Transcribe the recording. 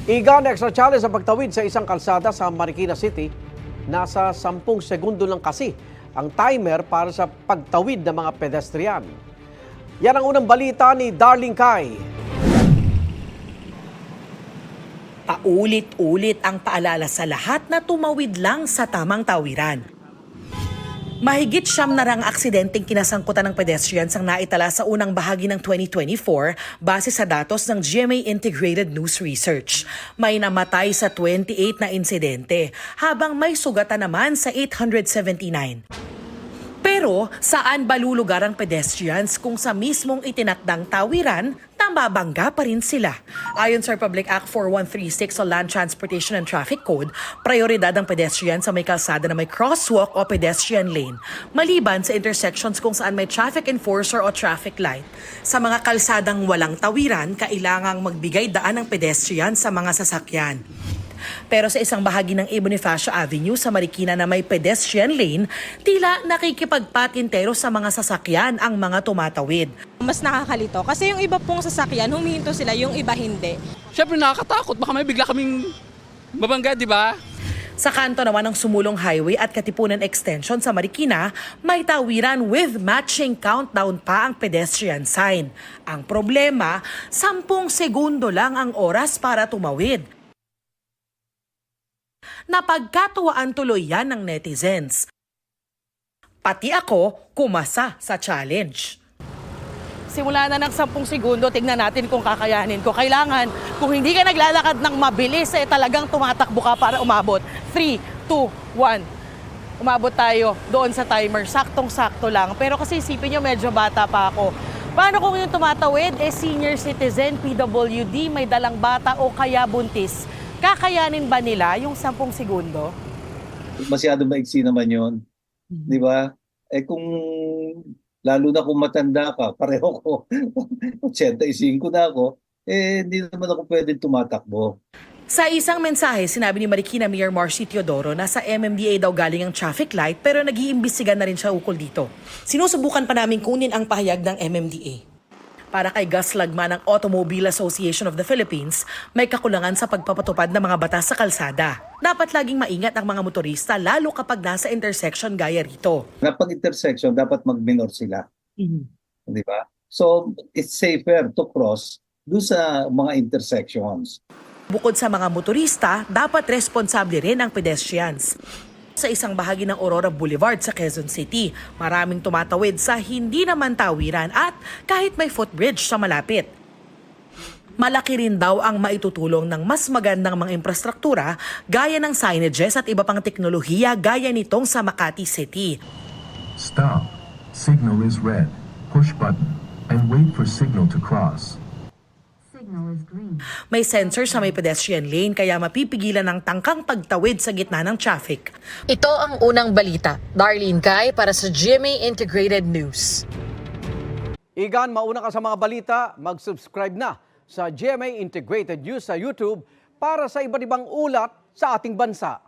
Igan extra challenge sa pagtawid sa isang kalsada sa Marikina City. Nasa 10 segundo lang kasi ang timer para sa pagtawid ng mga pedestrian. Yan ang unang balita ni Darling Kai. Paulit-ulit ang paalala sa lahat na tumawid lang sa tamang tawiran. Mahigit 9 na rang aksidenteng kinasangkutan ng pedestrians ang naitala sa unang bahagi ng 2024 base sa datos ng GMA Integrated News Research. May namatay sa 28 na insidente, habang may sugatan naman sa 879. Pero saan ba lulugar ang pedestrians kung sa mismong itinakdang tawiran, tambabangga pa rin sila? Ayon sa Republic Act 4136 o Land Transportation and Traffic Code, prioridad ang pedestrian sa may kalsada na may crosswalk o pedestrian lane, maliban sa intersections kung saan may traffic enforcer o traffic light. Sa mga kalsadang walang tawiran, kailangang magbigay daan ng pedestrian sa mga sasakyan. Pero sa isang bahagi ng A. Bonifacio Avenue sa Marikina na may pedestrian lane, tila nakikipagpatintero sa mga sasakyan ang mga tumatawid. Mas nakakalito kasi yung iba pong sasakyan, humihinto sila, yung iba hindi. Siyempre nakakatakot, baka may bigla kaming mabangga, di ba? Sa kanto naman ng Sumulong Highway at Katipunan Extension sa Marikina, may tawiran with matching countdown pa ang pedestrian sign. Ang problema, 10 segundo lang ang oras para tumawid. Napagkatuwaan tuloy yan ng netizens. Pati ako kumasa sa challenge. Simula na ng 10 segundo, tignan natin kung kakayanin ko. Kailangan, kung hindi ka naglalakad ng mabilis, talagang tumatakbo ka para umabot. 3, 2, 1. Umabot tayo doon sa timer. Saktong-sakto lang. Pero kasi isipin nyo, medyo bata pa ako. Paano kung yung tumatawid, senior citizen, PWD, may dalang bata o kaya buntis? Kakayanin ba nila yung 10 segundo? Masyado maiksi naman yun. Di ba? Kung lalo na kung matanda ka, pareho ko, 85 na ako, hindi naman ako pwedeng tumatakbo. Sa isang mensahe, sinabi ni Marikina Mayor Marcy Teodoro na sa MMDA daw galing ang traffic light pero nag-iimbestigan na rin siya ukol dito. Sinusubukan pa namin kunin ang pahayag ng MMDA. Para kay Gus Lagma ng Automobile Association of the Philippines, may kakulangan sa pagpapatupad ng mga batas sa kalsada. Dapat laging maingat ang mga motorista lalo kapag nasa intersection gaya rito. Kapag intersection, dapat mag-minor sila. Di ba? So, it's safer to cross doon sa mga intersections. Bukod sa mga motorista, dapat responsable rin ang pedestrians. Sa isang bahagi ng Aurora Boulevard sa Quezon City, maraming tumatawid sa hindi naman tawiran at kahit may footbridge sa malapit. Malaki rin daw ang maitutulong ng mas magandang mga infrastruktura gaya ng signages at iba pang teknolohiya gaya nitong sa Makati City. Stop. Signal is red. Push button and wait for signal to cross. May sensor sa may pedestrian lane kaya mapipigilan ng tangkang pagtawid sa gitna ng traffic. Ito ang unang balita. Darlene Kai para sa GMA Integrated News. Igan, mauna ka sa mga balita, mag-subscribe na sa GMA Integrated News sa YouTube para sa iba't ibang ulat sa ating bansa.